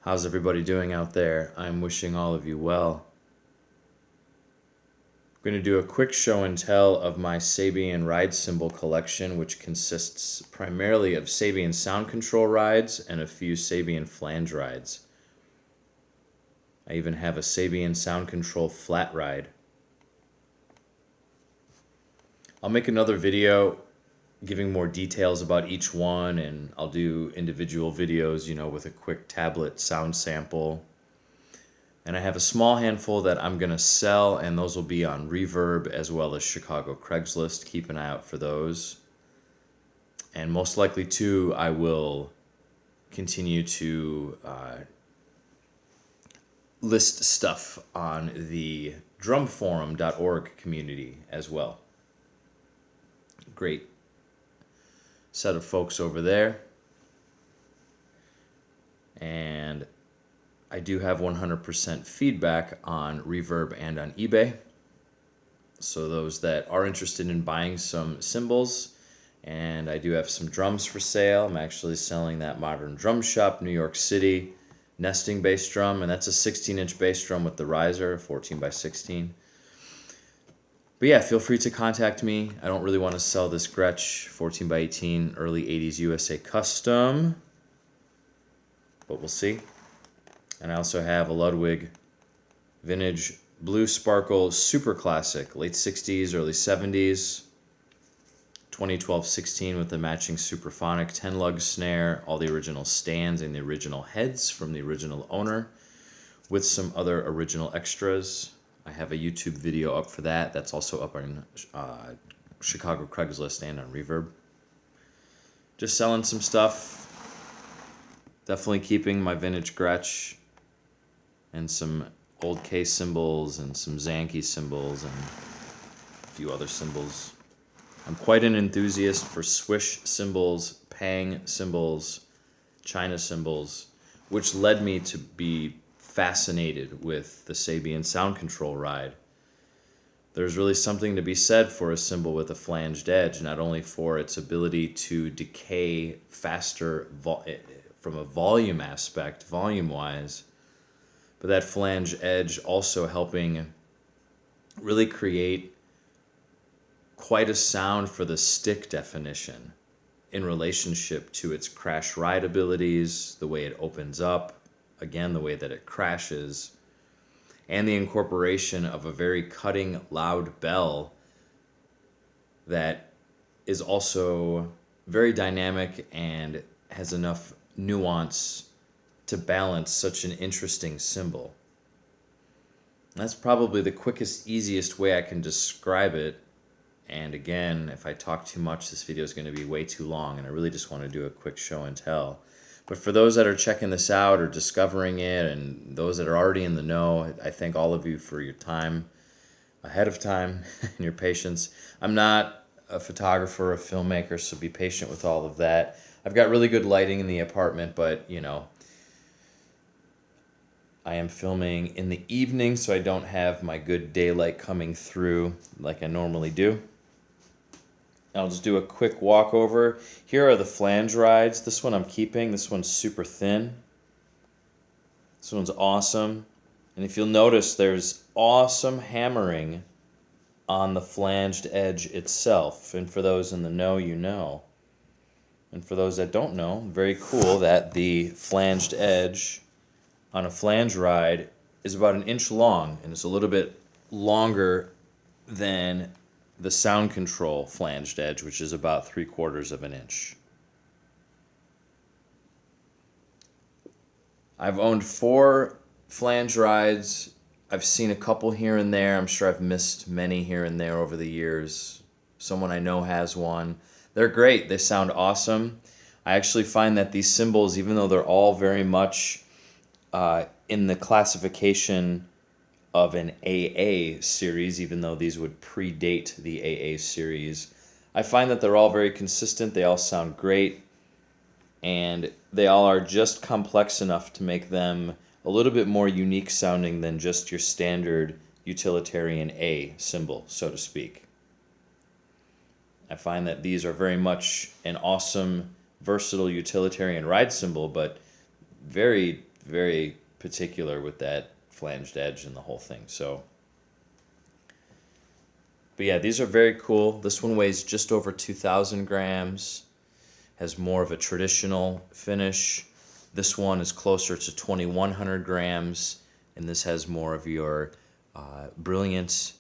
How's everybody doing out there? I'm wishing all of you well. I'm going to do a quick show and tell of my Sabian ride cymbal collection, which consists primarily of Sabian Sound Control Rides and a few Sabian Flange Rides. I even have a Sabian Sound Control Flat Ride. I'll make another video giving more details about each one, and I'll do individual videos, with a quick tablet sound sample. And I have a small handful that I'm going to sell, and those will be on Reverb as well as Chicago Craigslist. Keep an eye out for those. And most likely, too, I will continue to list stuff on the drumforum.org community as well. Great set of folks over there. And I do have 100% feedback on Reverb and on eBay. So those that are interested in buying some cymbals, and I do have some drums for sale. I'm actually selling that Modern Drum Shop, New York City, nesting bass drum, and that's a 16-inch bass drum with the riser, 14 by 16. But yeah, feel free to contact me. I don't really want to sell this Gretsch 14 by 18 early 80s USA custom, but we'll see. And I also have a Ludwig vintage blue sparkle super classic, late 60s, early 70s, 2012-16 with the matching Superphonic 10 lug snare, all the original stands and the original heads from the original owner, with some other original extras. I have a YouTube video up for that. That's also up on Chicago Craigslist and on Reverb. Just selling some stuff. Definitely keeping my vintage Gretsch and some old K cymbals and some Zanke cymbals and a few other cymbals. I'm quite an enthusiast for Swish cymbals, Pang cymbals, China cymbals, which led me to be fascinated with the Sabian Sound Control Ride. There's really something to be said for a cymbal with a flanged edge, not only for its ability to decay faster from a volume aspect, volume-wise, but that flange edge also helping really create quite a sound for the stick definition in relationship to its crash ride abilities, the way it opens up, again, the way that it crashes, and the incorporation of a very cutting, loud bell that is also very dynamic and has enough nuance to balance such an interesting cymbal. That's probably the quickest, easiest way I can describe it. And again, if I talk too much, this video is going to be way too long, and I really just want to do a quick show and tell. But for those that are checking this out or discovering it, and those that are already in the know, I thank all of you for your time ahead of time and your patience. I'm not a photographer, a filmmaker, so be patient with all of that. I've got really good lighting in the apartment, but, I am filming in the evening, so I don't have my good daylight coming through like I normally do. I'll just do a quick walkover. Here are the flange rides. This one I'm keeping. This one's super thin. This one's awesome. And if you'll notice, there's awesome hammering on the flanged edge itself. And for those in the know, you know. And for those that don't know, very cool that the flanged edge on a flange ride is about 1 inch long, and it's a little bit longer than the sound control flanged edge, which is about 3/4 of an inch. I've owned 4 flange rides. I've seen a couple here and there. I'm sure I've missed many here and there over the years. Someone I know has one. They're great. They sound awesome. I actually find that these cymbals, even though they're all very much in the classification of an AA series, even though these would predate the AA series, I find that they're all very consistent. They all sound great, and they all are just complex enough to make them a little bit more unique sounding than just your standard utilitarian A cymbal, so to speak. I find that these are very much an awesome, versatile utilitarian ride cymbal, but very very particular with that flanged edge and the whole thing. So, but yeah, these are very cool. This one weighs just over 2,000 grams, has more of a traditional finish. This one is closer to 2,100 grams, and this has more of your brilliant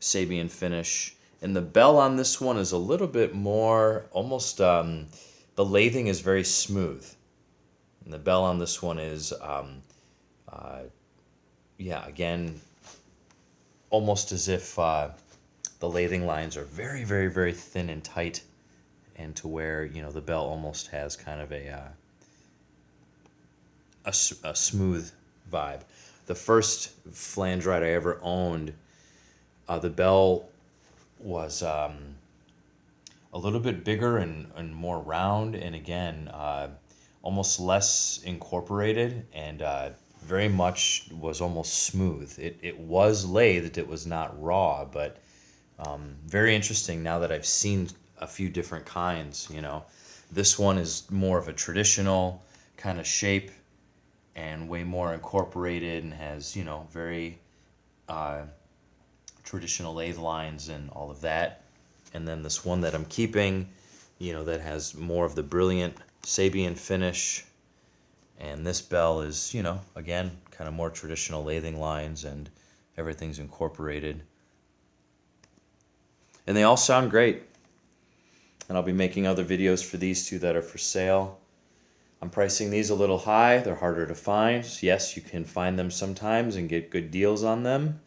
Sabian finish. And the bell on this one is a little bit more, almost, the lathing is very smooth. And the bell on this one is, yeah, again, almost as if the lathing lines are very, very, very thin and tight, and to where, you know, the bell almost has kind of a smooth vibe. The first flange ride I ever owned, the bell was a little bit bigger and more round, and again, almost less incorporated, and very much was almost smooth. It was lathed, it was not raw, but very interesting now that I've seen a few different kinds, you know. This one is more of a traditional kind of shape and way more incorporated and has, you know, very traditional lathe lines and all of that. And then this one that I'm keeping, you know, that has more of the brilliant Sabian finish. And this bell is, you know, again, kind of more traditional lathing lines and everything's incorporated. And they all sound great. And I'll be making other videos for these two that are for sale. I'm pricing these a little high. They're harder to find. Yes, you can find them sometimes and get good deals on them.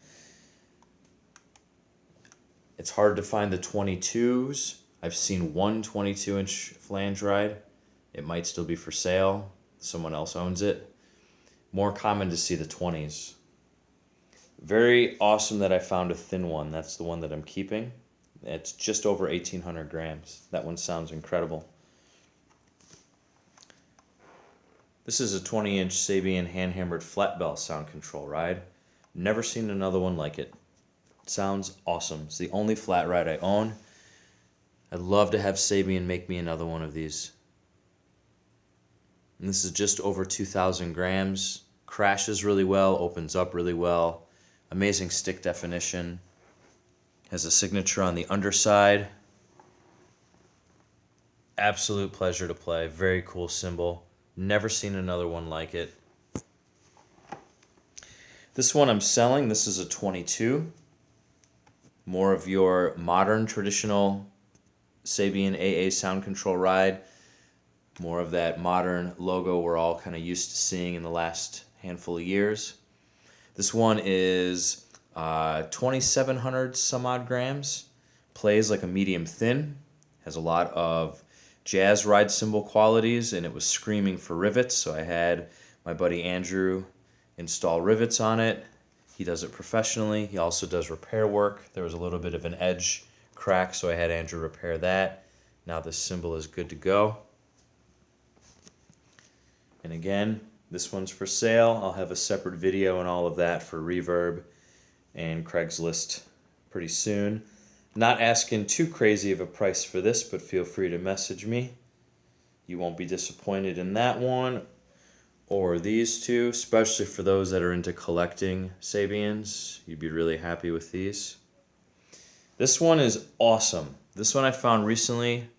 It's hard to find the 22s. I've seen one 22-inch flange ride. It might still be for sale. Someone else owns it. More common to see the 20s. Very awesome that I found a thin one. That's the one that I'm keeping. It's just over 1,800 grams. That one sounds incredible. This is a 20-inch Sabian hand-hammered flat bell sound control ride. Never seen another one like it. It sounds awesome. It's the only flat ride I own. I'd love to have Sabian make me another one of these. And this is just over 2,000 grams. Crashes really well, opens up really well. Amazing stick definition. Has a signature on the underside. Absolute pleasure to play. Very cool cymbal. Never seen another one like it. This one I'm selling. This is a 22. More of your modern traditional Sabian AA sound control ride. More of that modern logo we're all kind of used to seeing in the last handful of years. This one is 2,700 some odd grams. Plays like a medium thin. Has a lot of jazz ride cymbal qualities, and it was screaming for rivets, so I had my buddy Andrew install rivets on it. He does it professionally. He also does repair work. There was a little bit of an edge crack, so I had Andrew repair that. Now this cymbal is good to go. And again, this one's for sale. I'll have a separate video and all of that for Reverb and Craigslist pretty soon. Not asking too crazy of a price for this, but feel free to message me. You won't be disappointed in that one or these two, especially for those that are into collecting Sabians. You'd be really happy with these. This one is awesome. This one I found recently.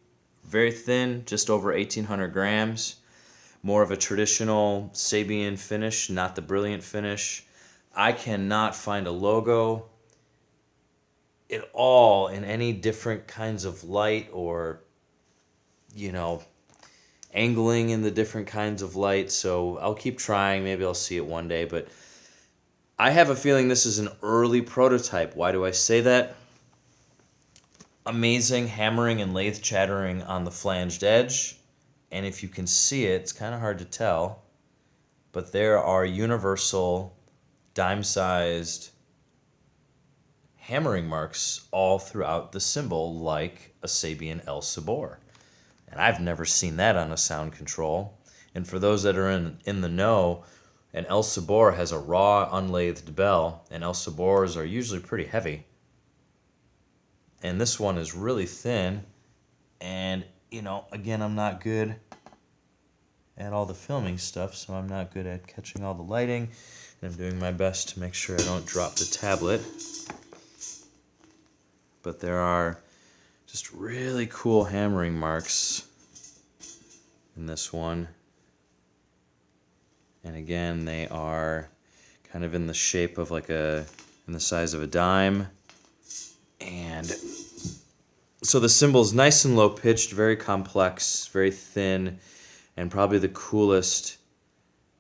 Very thin, just over 1,800 grams. More of a traditional Sabian finish, not the brilliant finish. I cannot find a logo at all in any different kinds of light or, you know, angling in the different kinds of light. So I'll keep trying. Maybe I'll see it one day. But I have a feeling this is an early prototype. Why do I say that? Amazing hammering and lathe chattering on the flanged edge. And if you can see it, it's kind of hard to tell, but there are universal dime-sized hammering marks all throughout the cymbal, like a Sabian El Sabor. And I've never seen that on a sound control. And for those that are in the know, an El Sabor has a raw, unlathed bell, and El Sabors are usually pretty heavy. And this one is really thin, and you know, again, I'm not good at all the filming stuff, so I'm not good at catching all the lighting, and I'm doing my best to make sure I don't drop the tablet. But there are just really cool hammering marks in this one. And again, they are kind of in the shape of like in the size of a dime. And so the cymbal's nice and low pitched, very complex, very thin, and probably the coolest,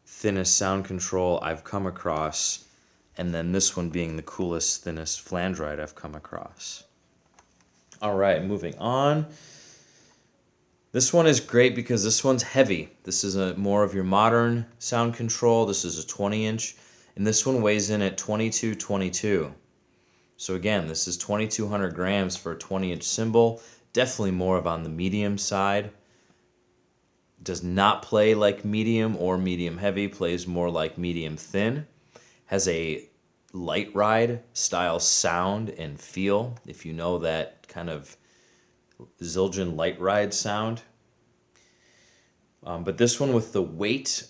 thinnest sound control I've come across. And then this one being the coolest, thinnest flange ride I've come across. All right, moving on. This one is great because this one's heavy. This is more of your modern sound control. This is a 20-inch, and this one weighs in at 2222. So again, this is 2,200 grams for a 20-inch cymbal. Definitely more of on the medium side. Does not play like medium or medium heavy. Plays more like medium thin. Has a light ride style sound and feel, if you know that kind of Zildjian light ride sound. But this one with the weight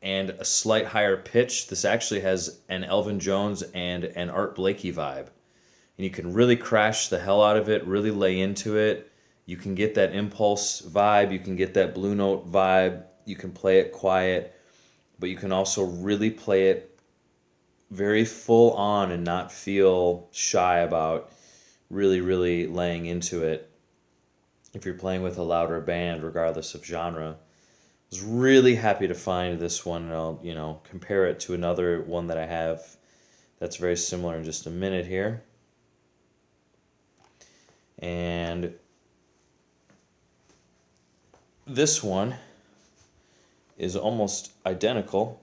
and a slight higher pitch, this actually has an Elvin Jones and an Art Blakey vibe. And you can really crash the hell out of it, really lay into it. You can get that impulse vibe, you can get that blue note vibe, you can play it quiet, but you can also really play it very full on and not feel shy about really laying into it if you're playing with a louder band, regardless of genre. I was really happy to find this one, and I'll compare it to another one that I have that's very similar in just a minute here. And this one is almost identical,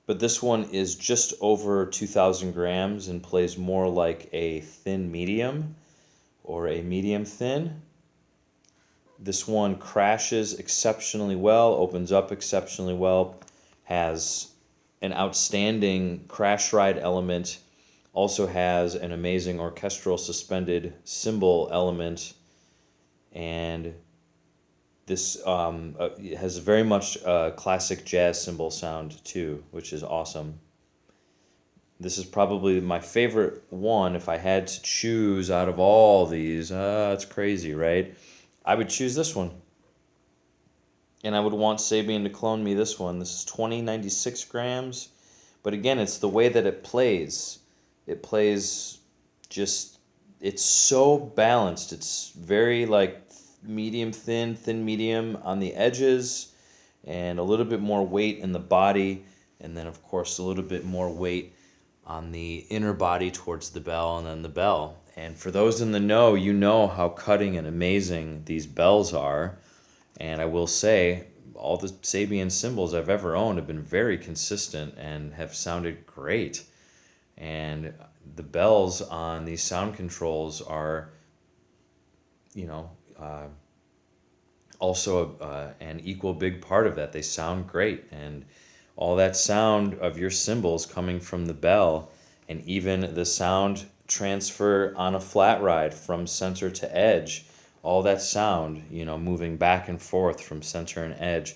but this one is just over 2,000 grams and plays more like a thin medium or a medium thin. This one crashes exceptionally well, opens up exceptionally well, has an outstanding crash ride element, also has an amazing orchestral suspended cymbal element, and this has very much a classic jazz cymbal sound too, which is awesome. This is probably my favorite one if I had to choose out of all these. It's crazy, right? I would choose this one. And I would want Sabian to clone me this one. This is 2096 grams. But again, it's the way that it plays. It plays just, it's so balanced. It's very like medium thin, thin medium on the edges, and a little bit more weight in the body, and then of course a little bit more weight on the inner body towards the bell and then the bell. And for those in the know, you know how cutting and amazing these bells are. And I will say, all the Sabian cymbals I've ever owned have been very consistent and have sounded great. And the bells on these sound controls are, also an equal big part of that. They sound great, and all that sound of your cymbals coming from the bell, and even the sound transfer on a flat ride from center to edge, all that sound, moving back and forth from center and edge.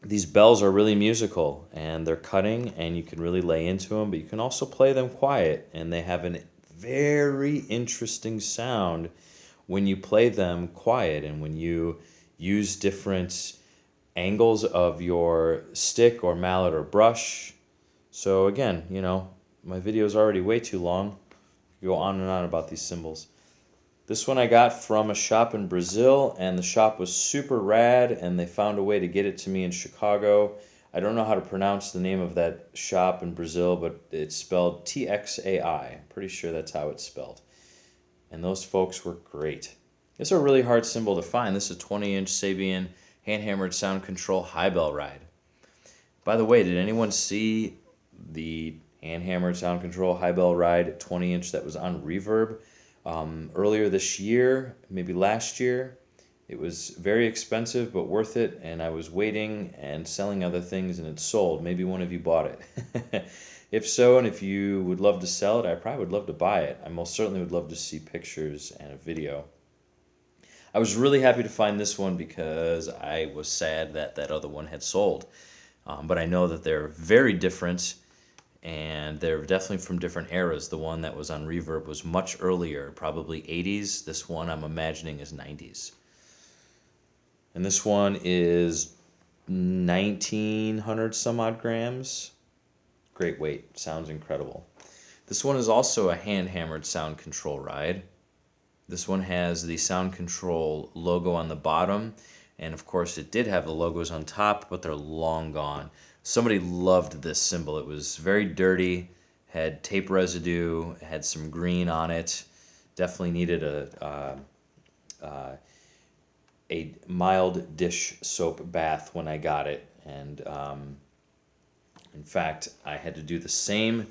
These bells are really musical, and they're cutting, and you can really lay into them, but you can also play them quiet, and they have a very interesting sound when you play them quiet and when you use different angles of your stick or mallet or brush. So again, my video is already way too long. I could go on and on about these cymbals. This one I got from a shop in Brazil, and the shop was super rad, and they found a way to get it to me in Chicago. I don't know how to pronounce the name of that shop in Brazil, but it's spelled TXAI. Pretty sure that's how it's spelled. And those folks were great. It's a really hard cymbal to find. This is a 20-inch Sabian hand-hammered sound control high bell ride. By the way, did anyone see the hand-hammered sound control high bell ride 20-inch that was on Reverb earlier this year, maybe last year? It was very expensive but worth it, and I was waiting and selling other things, and it sold. Maybe one of you bought it. If so, and if you would love to sell it, I probably would love to buy it. I most certainly would love to see pictures and a video. I was really happy to find this one because I was sad that that other one had sold. But I know that they're very different, and they're definitely from different eras. The one that was on Reverb was much earlier, probably 80s. This one I'm imagining is 90s. And this one is 1900 some odd grams. Great weight, sounds incredible. This one is also a hand-hammered sound control ride. This one has the sound control logo on the bottom, and of course it did have the logos on top, but they're long gone. Somebody loved this cymbal. It was very dirty, had tape residue, had some green on it. Definitely needed a mild dish soap bath when I got it, and in fact I had to do the same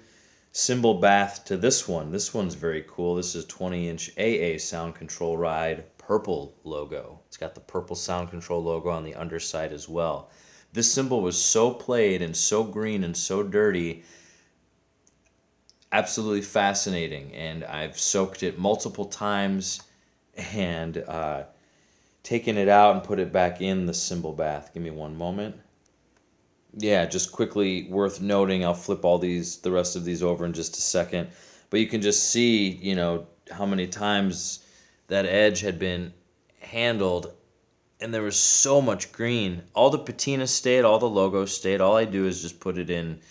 cymbal bath to this one. This one's very cool. This is 20-inch AA Sound Control Ride, purple logo. It's got the purple sound control logo on the underside as well. This cymbal was so played and so green and so dirty, absolutely fascinating, and I've soaked it multiple times and taken it out and put it back in the cymbal bath. Give me one moment. Yeah, just quickly worth noting, I'll flip the rest of these over in just a second, but you can just see, you know, how many times that edge had been handled, and there was so much green. All the patina stayed, all the logos stayed. All I do is just put it in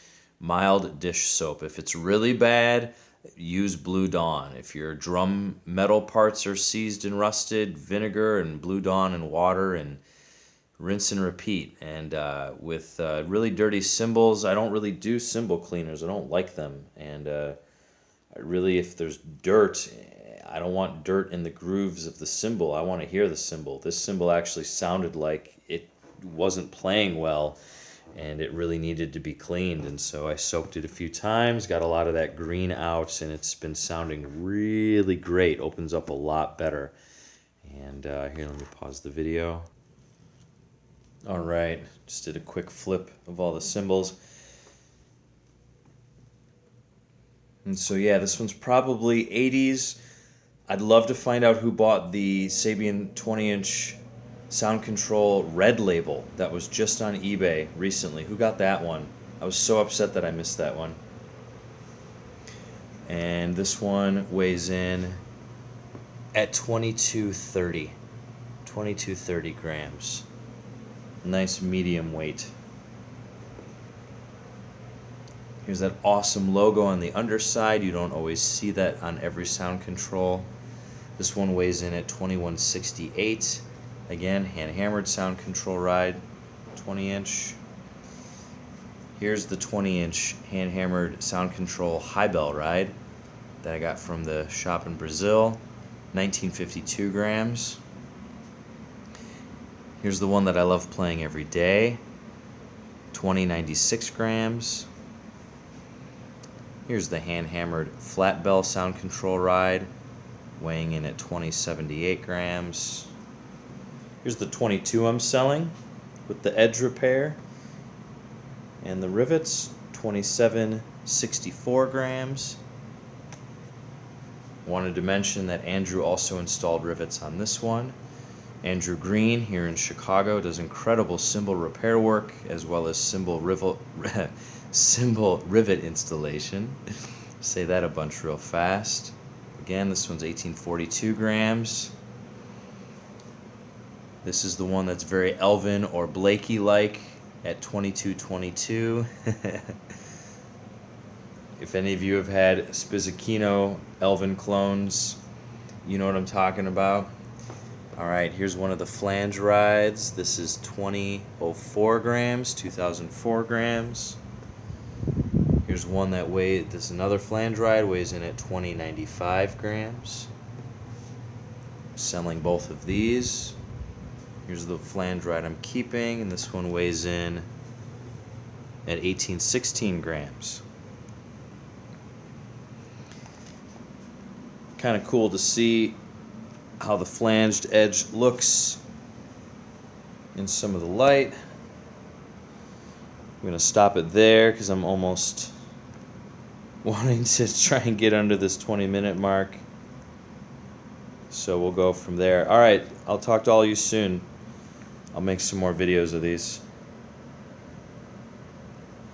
mild dish soap. If it's really bad, use Blue Dawn. If your drum metal parts are seized and rusted, vinegar and Blue Dawn and water, and rinse and repeat. And with really dirty cymbals, I don't really do cymbal cleaners. I don't like them. And if there's dirt, I don't want dirt in the grooves of the cymbal. I want to hear the cymbal. This cymbal actually sounded like it wasn't playing well, and it really needed to be cleaned. And so I soaked it a few times, got a lot of that green out, and it's been sounding really great. Opens up a lot better. And here, let me pause the video. All right, just did a quick flip of all the cymbals. And so yeah, this one's probably 80s. I'd love to find out who bought the Sabian 20-inch sound control red label that was just on eBay recently. Who got that one? I was so upset that I missed that one. And this one weighs in at 2230 grams. Nice medium weight. Here's that awesome logo on the underside. You don't always see that on every sound control. This one weighs in at 2168. Again, hand-hammered sound control ride, 20-inch. Here's the 20-inch hand-hammered sound control high bell ride that I got from the shop in Brazil, 1952 grams. Here's the one that I love playing every day, 2096 grams. Here's the hand-hammered flat bell sound control ride, weighing in at 2078 grams. Here's the 22 I'm selling with the edge repair and the rivets, 2764 grams. Wanted to mention that Andrew also installed rivets on this one. Andrew Green here in Chicago does incredible cymbal repair work as well as cymbal rivet installation. Say that a bunch real fast. Again, this one's 1842 grams. This is the one that's very Elvin or Blakey-like at 2222. If any of you have had Spizzichino Elvin clones, you know what I'm talking about. All right, here's one of the flange rides. This is 2004 grams, 2004 grams. Here's one that this is another flange ride, weighs in at 2095 grams. Selling both of these. Here's the flange ride I'm keeping, and this one weighs in at 1816 grams. Kind of cool to see how the flanged edge looks in some of the light. I'm going to stop it there because I'm almost wanting to try and get under this 20-minute mark. So we'll go from there. All right, I'll talk to all of you soon. I'll make some more videos of these.